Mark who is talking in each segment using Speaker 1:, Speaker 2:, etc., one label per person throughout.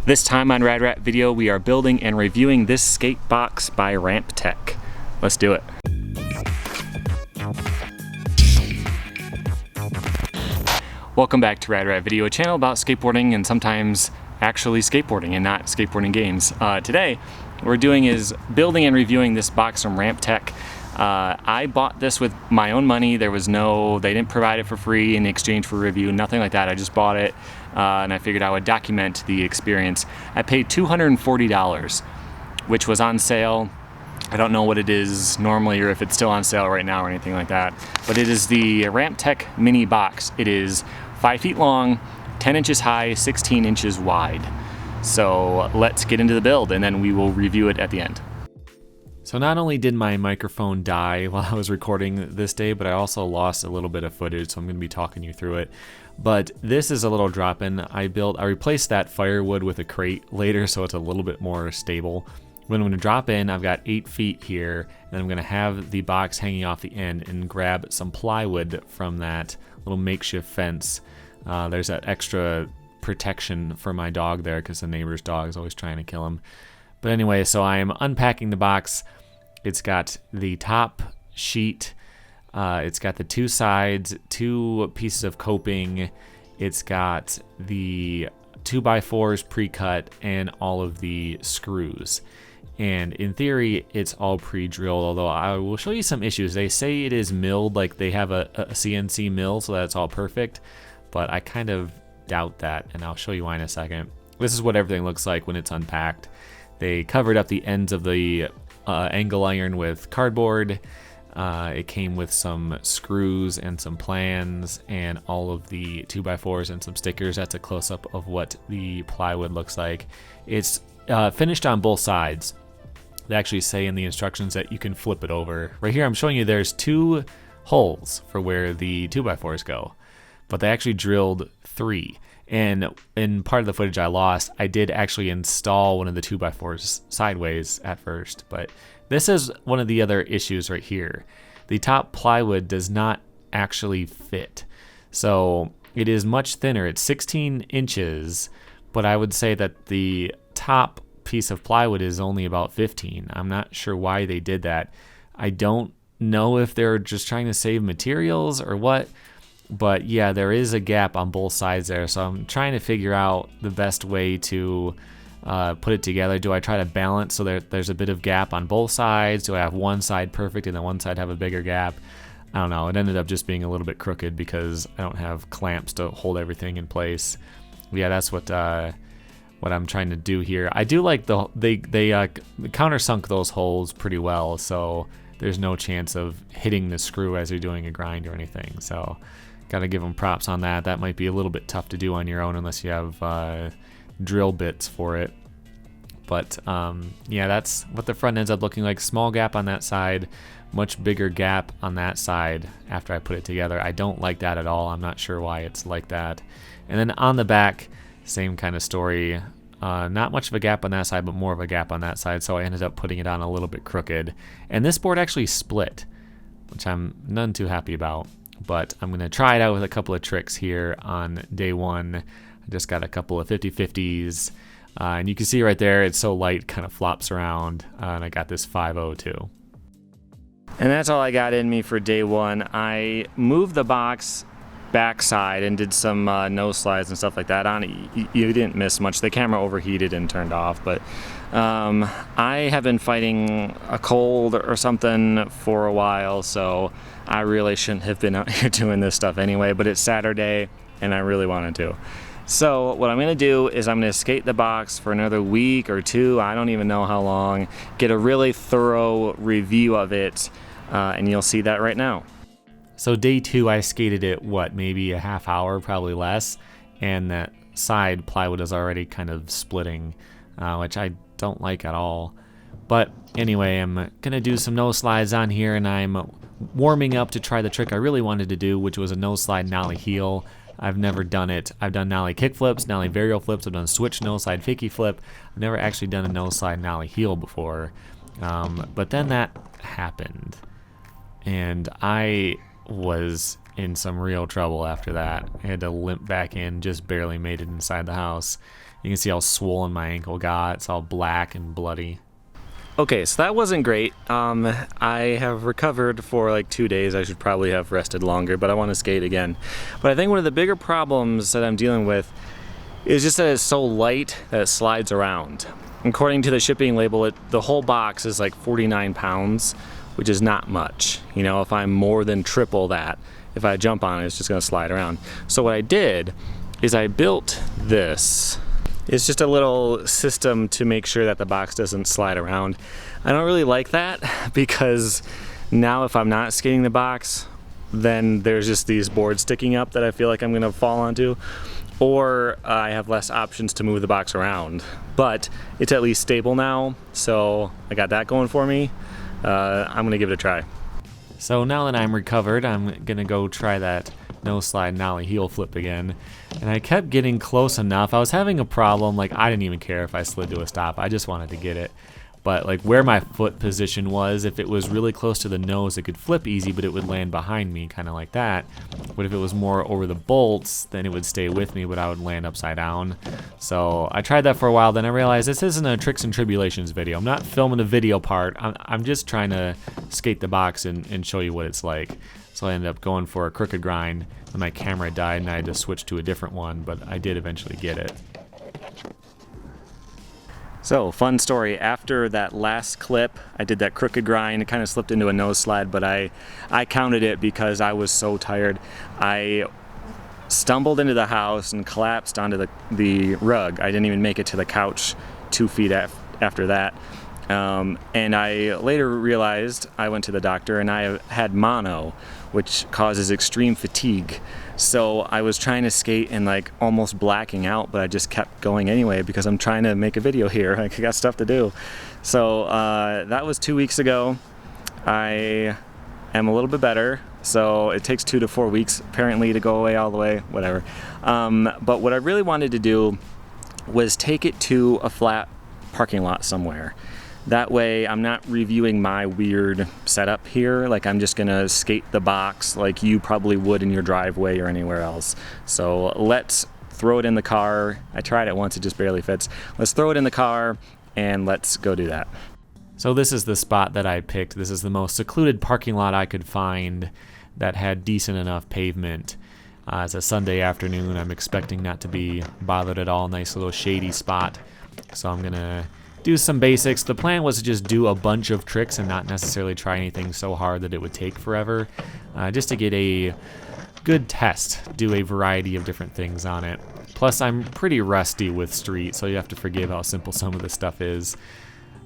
Speaker 1: This time on Rad Rat Video, we are building and reviewing this skate box by Ramptech. Let's do it. Welcome back to Rad Rat Video, a channel about skateboarding and sometimes actually skateboarding and not skateboarding games. Today, what we're doing is building and reviewing this box from Ramptech. I bought this with my own money. They didn't provide it for free in exchange for review, nothing like that. I just bought it and I figured I would document the experience. I paid $240, which was on sale. I don't know what it is normally or if it's still on sale right now or anything like that, but it is the Ramptech mini box. It is 5 feet long, 10 inches high, 16 inches wide. So let's get into the build and then we will review it at the end. So not only did my microphone die while I was recording this day, but I also lost a little bit of footage, so I'm going to be talking you through it. But this is a little drop-in. I replaced that firewood with a crate later, so it's a little bit more stable. When I'm going to drop in, I've got 8 feet here, and I'm going to have the box hanging off the end and grab some plywood from that little makeshift fence. There's that extra protection for my dog there because the neighbor's dog is always trying to kill him. But anyway, so I am unpacking the box. It's got the top sheet. It's got the 2 sides, 2 pieces of coping. It's got the 2x4s pre-cut and all of the screws. And in theory, it's all pre-drilled, although I will show you some issues. They say it is milled, like they have a CNC mill, so that's all perfect. But I kind of doubt that, and I'll show you why in a second. This is what everything looks like when it's unpacked. They covered up the ends of the angle iron with cardboard. It came with some screws and some plans and all of the 2x4s and some stickers. That's a close-up of what the plywood looks like. It's finished on both sides. They actually say in the instructions that you can flip it over. Right here I'm showing you there's 2 holes for where the 2x4s go, but they actually drilled 3. And in part of the footage I lost, I did actually install one of the 2x4s sideways at first, but this is one of the other issues right here. The top plywood does not actually fit. So it is much thinner. It's 16 inches, but I would say that the top piece of plywood is only about 15. I'm not sure why they did that. I don't know if they're just trying to save materials or what. But yeah, there is a gap on both sides there, so I'm trying to figure out the best way to put it together. Do I try to balance so there's a bit of gap on both sides? Do I have one side perfect and then one side have a bigger gap? I don't know. It ended up just being a little bit crooked because I don't have clamps to hold everything in place. Yeah, that's what I'm trying to do here. I do like they countersunk those holes pretty well, so there's no chance of hitting the screw as you're doing a grind or anything. So gotta give them props on that. That might be a little bit tough to do on your own unless you have drill bits for it. But yeah, that's what the front ends up looking like. Small gap on that side, much bigger gap on that side after I put it together. I don't like that at all. I'm not sure why it's like that. And then on the back, same kind of story. Not much of a gap on that side, but more of a gap on that side, so I ended up putting it on a little bit crooked. And this board actually split, which I'm none too happy about, but I'm going to try it out with a couple of tricks here on day 1. I just got a couple of 50/50s, and you can see right there, it's so light, kind of flops around, and I got this 502. And that's all I got in me for day 1. I moved the box backside and did some nose slides and stuff like that on it. You didn't miss much. The camera overheated and turned off, but I have been fighting a cold or something for a while, so I really shouldn't have been out here doing this stuff anyway, but it's Saturday and I really wanted to. So what I'm going to do is I'm going to skate the box for another week or 2, I don't even know how long, get a really thorough review of it, and you'll see that right now. So day 2, I skated it, maybe a half hour, probably less, and that side plywood is already kind of splitting, which I don't like at all. But anyway, I'm going to do some nose slides on here, and I'm warming up to try the trick I really wanted to do, which was a nose slide nollie heel. I've never done it. I've done nollie kick flips, nollie varial flips, I've done switch nose slide fakie flip. I've never actually done a nose slide nollie heel before. But then that happened, and I was in some real trouble after that. I had to limp back in, just barely made it inside the house.
Speaker 2: You can see how swollen my ankle got. It's all black and bloody.
Speaker 1: Okay, so that wasn't great. I have recovered for like 2 days. I should probably have rested longer, but I want to skate again. But I think one of the bigger problems that I'm dealing with is just that it's so light that it slides around. According to the shipping label, the whole box is like 49 pounds, which is not much. You know, if I'm more than triple that, if I jump on it, it's just gonna slide around. So what I did is I built this. It's just a little system to make sure that the box doesn't slide around. I don't really like that because now if I'm not skating the box, then there's just these boards sticking up that I feel like I'm gonna fall onto, or I have less options to move the box around. But it's at least stable now, so I got that going for me. I'm gonna give it a try.
Speaker 2: So now that I'm recovered, I'm gonna go try that no slide nollie heel flip again. And I kept getting close enough. I was having a problem, like I didn't even care if I slid to a stop. I just wanted to get it. But like where my foot position was, if it was really close to the nose, it could flip easy, but it would land behind me, kind of like that. But if it was more over the bolts, then it would stay with me, but I would land upside down. So I tried that for a while, then I realized this isn't a tricks and tribulations video. I'm not filming a video part. I'm just trying to skate the box and show you what it's like. So I ended up going for a crooked grind, and my camera died and I had to switch to a different one, but I did eventually get it.
Speaker 1: So, fun story, after that last clip, I did that crooked grind. It kind of slipped into a nose slide, but I counted it because I was so tired. I stumbled into the house and collapsed onto the rug. I didn't even make it to the couch 2 feet after that. And I later realized, I went to the doctor, and I had mono, which causes extreme fatigue. So I was trying to skate and like almost blacking out, but I just kept going anyway because I'm trying to make a video here. Like, I got stuff to do. So that was 2 weeks ago. I am a little bit better. So it takes 2 to 4 weeks apparently to go away all the way, whatever. But what I really wanted to do was take it to a flat parking lot somewhere. That way I'm not reviewing my weird setup here. Like, I'm just gonna skate the box like you probably would in your driveway or anywhere else. So let's throw it in the car. I tried it once, it just barely fits. Let's throw it in the car and let's go do that.
Speaker 2: So this is the spot that I picked. This is the most secluded parking lot I could find that had decent enough pavement. It's a Sunday afternoon. I'm expecting not to be bothered at all. Nice little shady spot. So I'm gonna do some basics. The plan was to just do a bunch of tricks and not necessarily try anything so hard that it would take forever, just to get a good test, do a variety of different things on it. Plus, I'm pretty rusty with street, so you have to forgive how simple some of this stuff is.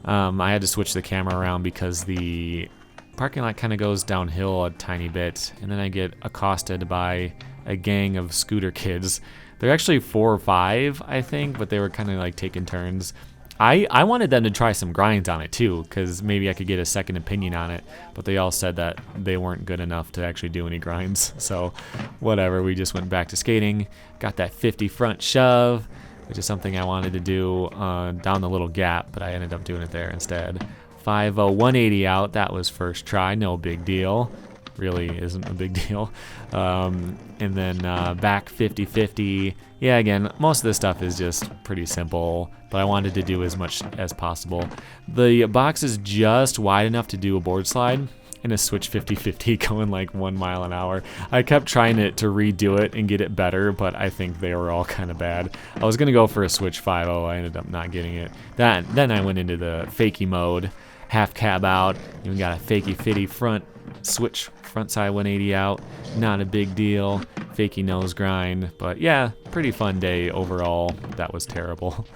Speaker 2: I had to switch the camera around because the parking lot kind of goes downhill a tiny bit, and then I get accosted by a gang of scooter kids. They're actually 4 or 5, I think, but they were kind of like taking turns. I wanted them to try some grinds on it too, because maybe I could get a second opinion on it, but they all said that they weren't good enough to actually do any grinds. So whatever, we just went back to skating, got that 50 front shove, which is something I wanted to do down the little gap, but I ended up doing it there instead. 5-0 180 out, that was first try, no big deal. Really isn't a big deal. And then back 50-50. Yeah, again, most of this stuff is just pretty simple, but I wanted to do as much as possible. The box is just wide enough to do a board slide and a switch 50-50 going like 1 mile an hour. I kept trying to redo it and get it better, but I think they were all kind of bad. I was gonna go for a switch 5-0. I ended up not getting it. Then I went into the fakie mode, half cab out, even got a fakie-fitty front switch front side 180 out, not a big deal, fakie nose grind, but yeah, pretty fun day overall. That was terrible.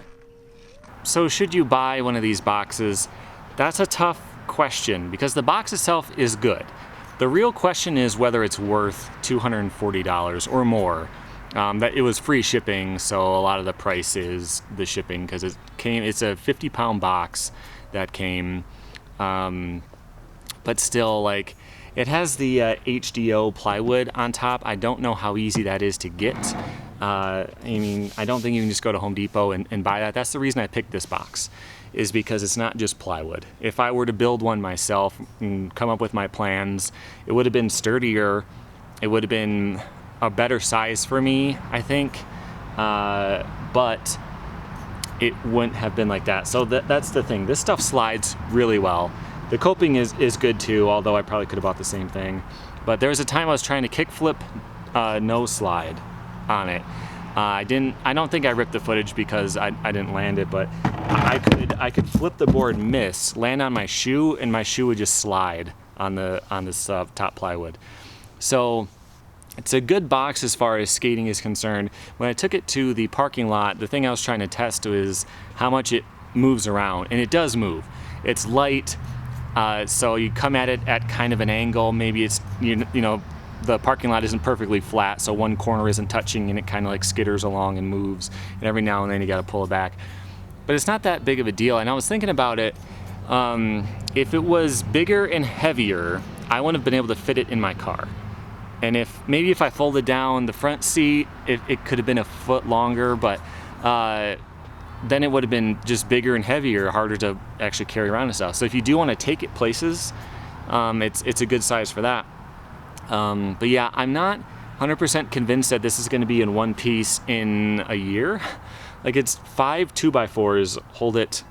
Speaker 1: So should you buy one of these boxes? That's a tough question because the box itself is good. The real question is whether it's worth $240 or more. That it was free shipping, so a lot of the price is the shipping because it's a 50-pound box that came, but still, like, it has the HDO plywood on top. I don't know how easy that is to get. I mean, I don't think you can just go to Home Depot and buy that. That's the reason I picked this box, is because it's not just plywood. If I were to build one myself and come up with my plans, it would have been sturdier. It would have been a better size for me, I think. But it wouldn't have been like that. So that's the thing. This stuff slides really well. The coping is good too, although I probably could have bought the same thing. But there was a time I was trying to kickflip no slide on it. I don't think I ripped the footage because I didn't land it, but I could flip the board, miss, land on my shoe, and my shoe would just slide on this top plywood. So it's a good box as far as skating is concerned. When I took it to the parking lot, the thing I was trying to test was how much it moves around, and it does move. It's light, so you come at it at kind of an angle. Maybe it's you know the parking lot isn't perfectly flat, so one corner isn't touching and it kind of like skitters along and moves, and every now and then you got to pull it back. But it's not that big of a deal. And I was thinking about it, if it was bigger and heavier, I wouldn't have been able to fit it in my car. And if I folded down the front seat, it could have been a foot longer, but then it would have been just bigger and heavier, harder to actually carry around and stuff. So if you do want to take it places, it's a good size for that. But yeah, I'm not 100% convinced that this is going to be in one piece in a year. Like, it's 5 2x4s hold it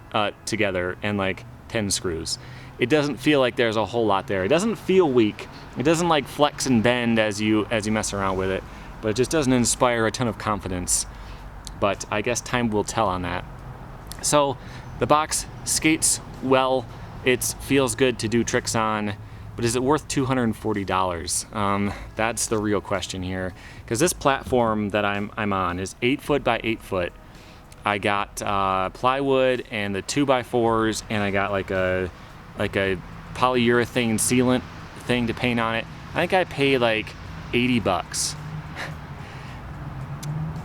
Speaker 1: together and like 10 screws. It doesn't feel like there's a whole lot there. It doesn't feel weak. It doesn't like flex and bend as you mess around with it, but it just doesn't inspire a ton of confidence. But I guess time will tell on that. So the box skates well. It feels good to do tricks on. But is it worth $240? That's the real question here. Because this platform that I'm on is 8 foot by 8 foot. I got plywood and the 2x4s, and I got like a polyurethane sealant thing to paint on it. I think I paid like $80.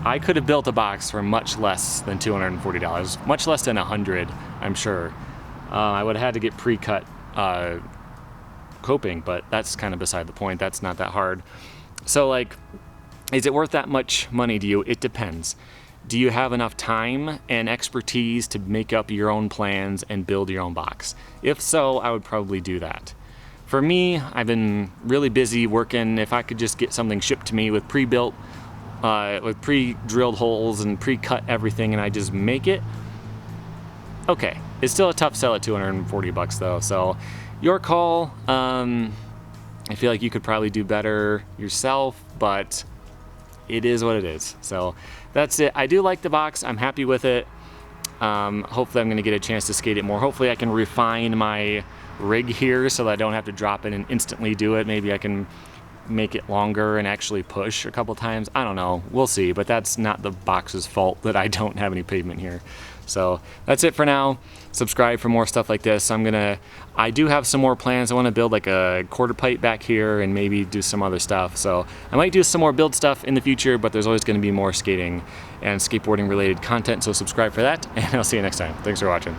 Speaker 1: I could have built a box for much less than $240, much less than $100, I'm sure. I would have had to get pre-cut coping, but that's kind of beside the point. That's not that hard. So like, is it worth that much money to you? It depends. Do you have enough time and expertise to make up your own plans and build your own box? If so, I would probably do that. For me, I've been really busy working. If I could just get something shipped to me with pre-built, with pre-drilled holes and pre-cut everything, and I just make it, okay. It's still a tough sell at $240 though, so your call. I feel like you could probably do better yourself, but it is what it is. So that's it. I do like the box. I'm happy with it. Hopefully I'm going to get a chance to skate it more. Hopefully I can refine my rig here so that I don't have to drop it and instantly do it. Maybe I can make it longer and actually push a couple times. I don't know. We'll see, but that's not the box's fault that I don't have any pavement here. So that's it for now. Subscribe for more stuff like this. I do have some more plans. I want to build like a quarter pipe back here and maybe do some other stuff. So I might do some more build stuff in the future, but there's always going to be more skating and skateboarding related content. So subscribe for that, and I'll see you next time. Thanks for watching.